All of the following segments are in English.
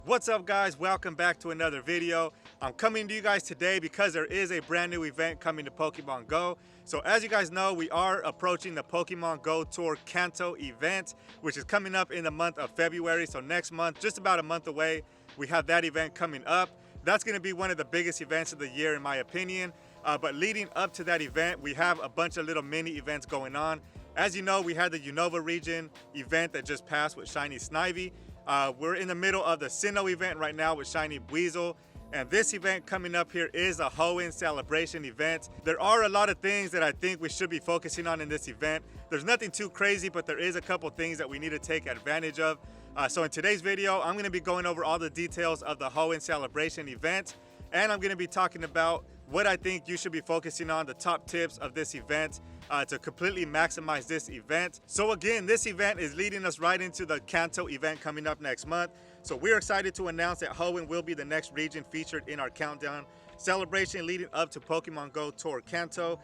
What's up, guys? Welcome back to another video. I'm coming to you guys today because there is a brand new event coming to Pokemon Go. So as you guys know, we are approaching the Pokemon Go Tour Kanto Event, which is coming up in the month of February. So next month, just about a month away, we have that event coming up. That's going to be one of the biggest events of the year in my opinion. But leading up to that event, we have a bunch of little mini events going on. As you know, we had the Unova region event that just passed with Shiny Snivy. We're in the middle of the Sinnoh event right now with Shiny Weasel. And this event coming up here is a Hoenn Celebration Event. There are a lot of things that I think we should be focusing on in this event. There's nothing too crazy, but there is a couple things that we need to take advantage of. So in today's video, I'm going to be going over all the details of the Hoenn Celebration Event. And I'm going to be talking about what I think you should be focusing on, the top tips of this event to completely maximize this event. So again, this event is leading us right into the Kanto event coming up next month. So we're excited to announce that Hoenn will be the next region featured in our countdown celebration leading up to Pokemon Go Tour Kanto.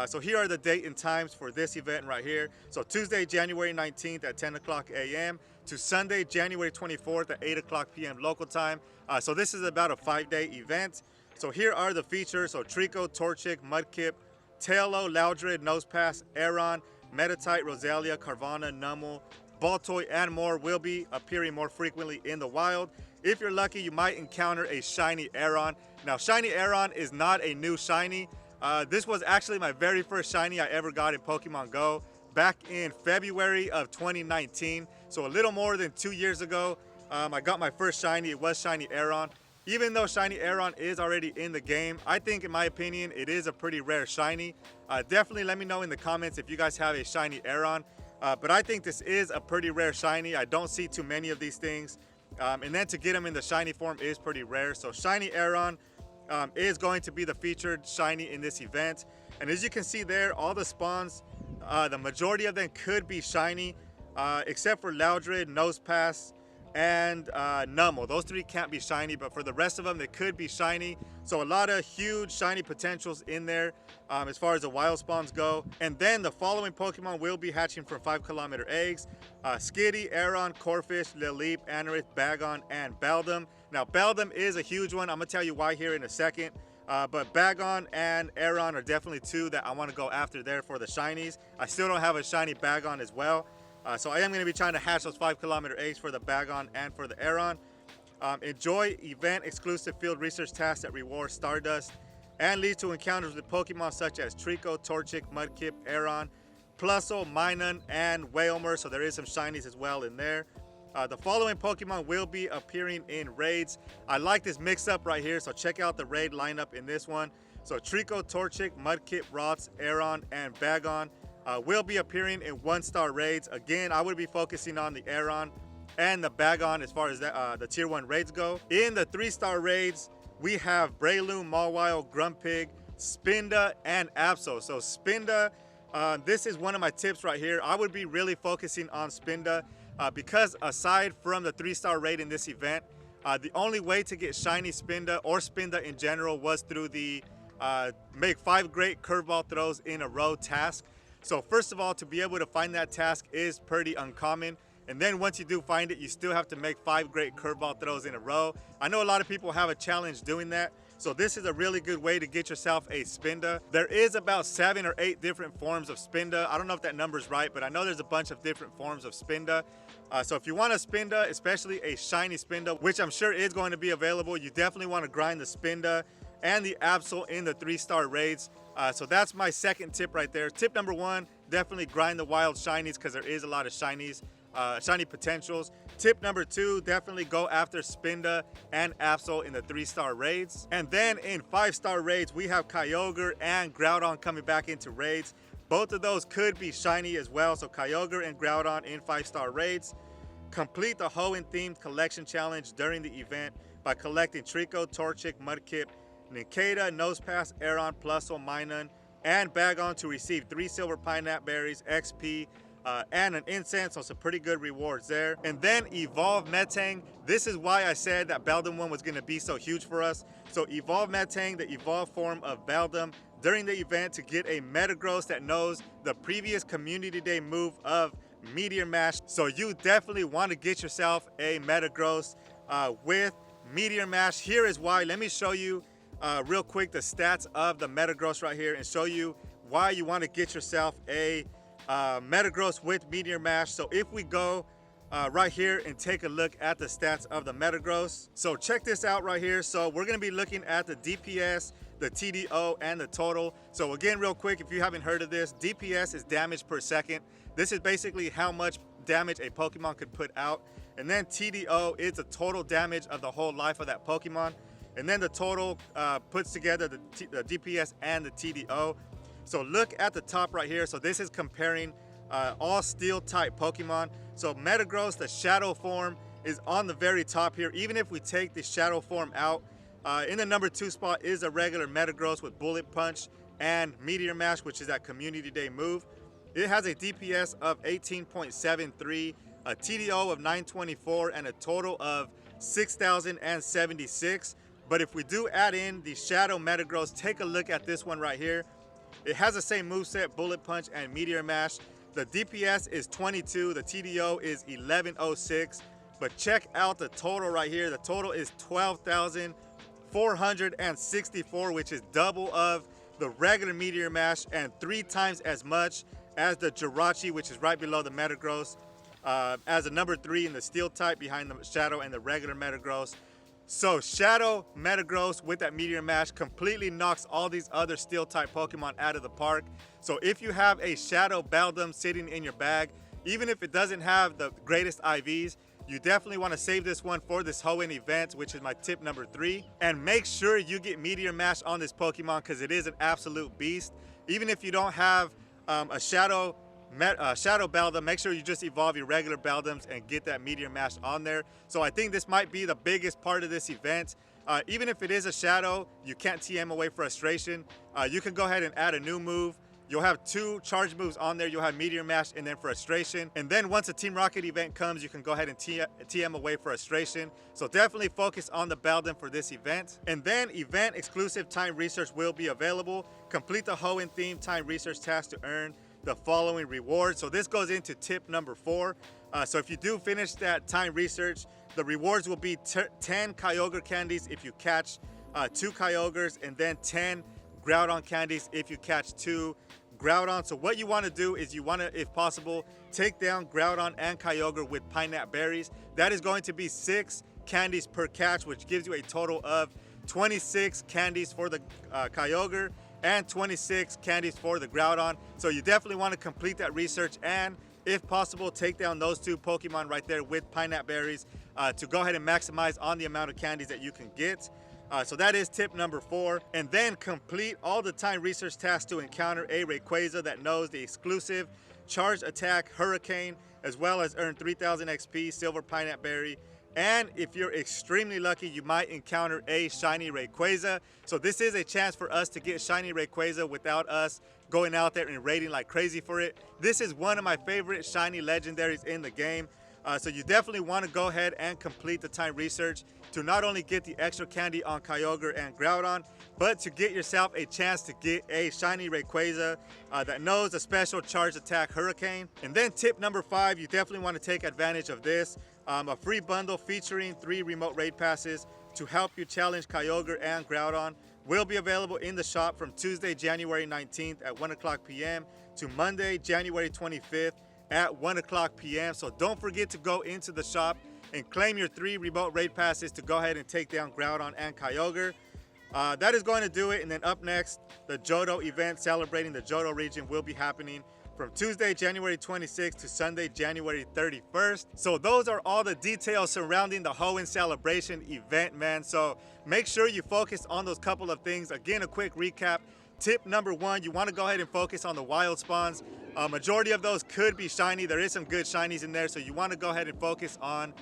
So here are the date and times for this event right here. So Tuesday, January 19th at 10 o'clock a.m. to Sunday, January 24th at 8 o'clock p.m. local time. So this is about a 5-day event. So here are the features. So Trico, Torchic, Mudkip, Tailo, Loudred, Nosepass, Aron, Meditite, Roselia, Carvanha, Numel, Baltoy, and more will be appearing more frequently in the wild. If you're lucky, you might encounter a Shiny Aron. Now, Shiny Aron is not a new Shiny. This was actually my very first Shiny I ever got in Pokemon Go back in February of 2019. So a little more than 2 years ago, I got my first Shiny. It was Shiny Aron. Even though Shiny Aron is already in the game, I think in my opinion, it is a pretty rare Shiny. Definitely let me know in the comments if you guys have a Shiny Aron. But I think this is a pretty rare Shiny. I don't see too many of these things. And then to get them in the Shiny form is pretty rare. So Shiny Aron is going to be the featured Shiny in this event. And as you can see there, all the spawns, the majority of them could be Shiny, except for Loudred, Nosepass, and Numel. Those three can't be Shiny, but for the rest of them, they could be Shiny. So a lot of huge Shiny potentials in there as far as the wild spawns go. And then the following Pokemon will be hatching from 5-kilometer eggs. Skitty, Aron, Corphish, Lileep, Anorith, Bagon, and Beldum. Now, Beldum is a huge one. I'm going to tell you why here in a second. But Bagon and Aron are definitely two that I want to go after there for the Shinies. I still don't have a Shiny Bagon as well. So I am going to be trying to hatch those 5-kilometer eggs for the Bagon and for the Aron. Enjoy event exclusive field research tasks that reward Stardust and lead to encounters with Pokemon such as Trico, Torchic, Mudkip, Aron, Plusle, Minun, and Wailmer. So there is some Shinies as well in there. The following Pokemon will be appearing in raids. I like this mix up right here, so check out the raid lineup in this one. So Trico, Torchic, Mudkip, Rots, Aron, and Bagon will be appearing in 1-star raids. Again, I would be focusing on the Aron and the Bagon as far as the tier 1 raids go. In the 3-star raids, we have Breloom, Mawile, Grumpig, Spinda, and Absol. So Spinda, this is one of my tips right here. I would be really focusing on Spinda because aside from the 3-star raid in this event, the only way to get Shiny Spinda or Spinda in general was through the make 5 great curveball throws in a row task. So first of all, to be able to find that task is pretty uncommon. And then once you do find it, you still have to make 5 great curveball throws in a row. I know a lot of people have a challenge doing that. So this is a really good way to get yourself a Spinda. There is about 7 or 8 different forms of Spinda. I don't know if that number's right, but I know there's a bunch of different forms of Spinda. So if you want a Spinda, especially a Shiny Spinda, which I'm sure is going to be available, you definitely want to grind the Spinda and the Absol in the 3-star raids. So that's my second tip right there. Tip number 1, definitely grind the wild Shinies because there is a lot of Shinies, Shiny potentials. Tip number 2, definitely go after Spinda and Absol in the 3-star raids. And then in 5-star raids, we have Kyogre and Groudon coming back into raids. Both of those could be Shiny as well. So Kyogre and Groudon in 5-star raids. Complete the Hoenn themed collection challenge during the event by collecting Trico, Torchic, Mudkip, Nincada, Nosepass, Aron, Plusle, Minun, and Bagon to receive 3 silver pineapple berries, XP, and an incense. So some pretty good rewards there. And then Evolve Metang. This is why I said that Beldum one was going to be so huge for us. So Evolve Metang, the evolved form of Beldum, during the event to get a Metagross that knows the previous Community Day move of Meteor Mash. So you definitely want to get yourself a Metagross with Meteor Mash. Here is why. Let me show you real quick the stats of the Metagross right here and show you why you want to get yourself a Metagross with Meteor Mash. So if we go right here and take a look at the stats of the Metagross. So check this out right here. So we're going to be looking at the DPS, the TDO, and the total. So again, real quick, if you haven't heard of this, DPS is damage per second. This is basically how much damage a Pokemon could put out. And then TDO is the total damage of the whole life of that Pokemon. And then the total puts together the DPS and the TDO. So look at the top right here. So this is comparing all steel type Pokemon. So Metagross, the shadow form, is on the very top here. Even if we take the shadow form out, in the number 2 spot is a regular Metagross with Bullet Punch and Meteor Mash, which is that Community Day move. It has a DPS of 18.73, a TDO of 924, and a total of 6,076. But if we do add in the Shadow Metagross, take a look at this one right here. It has the same moveset, Bullet Punch and Meteor Mash. The DPS is 22, the TDO is 1106. But check out the total right here. The total is 12,464, which is double of the regular Meteor Mash and 3 times as much as the Jirachi, which is right below the Metagross, as a number 3 in the steel type behind the Shadow and the regular Metagross. So Shadow Metagross with that Meteor Mash completely knocks all these other steel type Pokemon out of the park. So if you have a Shadow Beldum sitting in your bag, even if it doesn't have the greatest IVs, you definitely want to save this one for this Hoenn event, which is my tip number 3. And make sure you get Meteor Mash on this Pokemon because it is an absolute beast. Even if you don't have a Shadow Beldum, make sure you just evolve your regular Beldums and get that Meteor Mash on there. So I think this might be the biggest part of this event. Even if it is a Shadow, you can't TM away Frustration. You can go ahead and add a new move. You'll have 2 charge moves on there. You'll have Meteor Mash and then Frustration. And then once a Team Rocket event comes, you can go ahead and TM away Frustration. So definitely focus on the Beldum for this event. And then event exclusive time research will be available. Complete the Hoenn theme time research task to earn the following rewards. So this goes into tip number 4. So if you do finish that time research, the rewards will be 10 Kyogre candies if you catch 2 Kyogres, and then 10 Groudon candies if you catch 2 Groudon. So what you want to do is you want to, if possible, take down Groudon and Kyogre with pineapple berries. That is going to be 6 candies per catch, which gives you a total of 26 candies for the Kyogre and 26 candies for the Groudon. So you definitely want to complete that research and, if possible, take down those 2 Pokemon right there with pineapple berries to go ahead and maximize on the amount of candies that you can get. So that is tip number 4. And then complete all the time research tasks to encounter a Rayquaza that knows the exclusive Charge Attack Hurricane, as well as earn 3,000 XP, Silver Pineapple Berry. And if you're extremely lucky, you might encounter a Shiny Rayquaza. So this is a chance for us to get Shiny Rayquaza without us going out there and raiding like crazy for it. This is one of my favorite Shiny Legendaries in the game. So you definitely want to go ahead and complete the time research to not only get the extra candy on Kyogre and Groudon, but to get yourself a chance to get a Shiny Rayquaza that knows the special Charge Attack Hurricane. And then tip number 5, you definitely want to take advantage of this. A free bundle featuring 3 remote raid passes to help you challenge Kyogre and Groudon will be available in the shop from Tuesday, January 19th at 1 o'clock p.m. to Monday, January 25th at 1 o'clock p.m. So don't forget to go into the shop and claim your 3 remote raid passes to go ahead and take down Groudon and Kyogre. That is going to do it. And then up next, the Johto event celebrating the Johto region will be happening from Tuesday, January 26th to Sunday, January 31st. So those are all the details surrounding the Hoenn Celebration event, man. So make sure you focus on those couple of things. Again, a quick recap. Tip number 1, you want to go ahead and focus on the wild spawns. Majority of those could be shiny. There is some good shinies in there, so you want to go ahead and focus on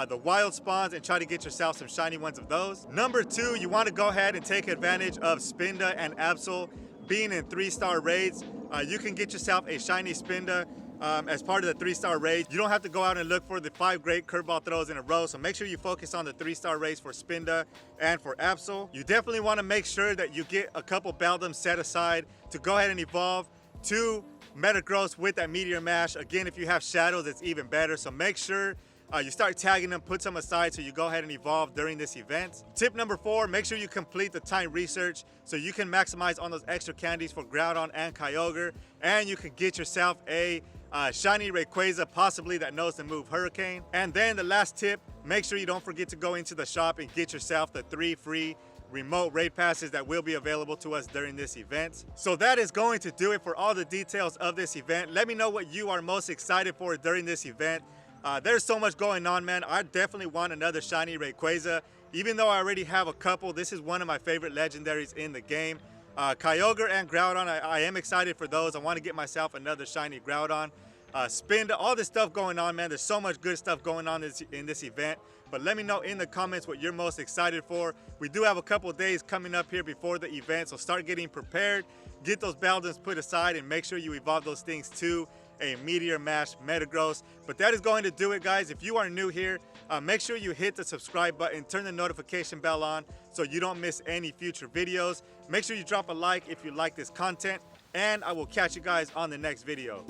the wild spawns and try to get yourself some shiny ones of those. Number 2, you want to go ahead and take advantage of Spinda and Absol being in 3-star raids. You can get yourself a Shiny Spinda as part of the 3-star raid. You don't have to go out and look for the 5 great curveball throws in a row, so make sure you focus on the 3-star raids for Spinda and for Absol. You definitely want to make sure that you get a couple Beldums set aside to go ahead and evolve to Metagross with that Meteor Mash. Again, if you have Shadows, it's even better, so make sure you start tagging them, put some aside so you go ahead and evolve during this event. Tip number 4, make sure you complete the time research so you can maximize on those extra candies for Groudon and Kyogre, and you can get yourself a Shiny Rayquaza, possibly that knows the move Hurricane. And then the last tip, make sure you don't forget to go into the shop and get yourself the 3 free remote raid passes that will be available to us during this event. So that is going to do it for all the details of this event. Let me know what you are most excited for during this event. There's so much going on, man. I definitely want another Shiny Rayquaza. Even though I already have a couple, this is one of my favorite legendaries in the game. Kyogre and Groudon, I am excited for those. I want to get myself another Shiny Groudon. Spinda, all this stuff going on, man. There's so much good stuff going on in this event. But let me know in the comments what you're most excited for. We do have a couple days coming up here before the event, so start getting prepared. Get those Baldens put aside and make sure you evolve those things to a Meteor Mash Metagross. But that is going to do it, guys. If you are new here, make sure you hit the subscribe button, turn the notification bell on so you don't miss any future videos. Make sure you drop a like if you like this content, and I will catch you guys on the next video.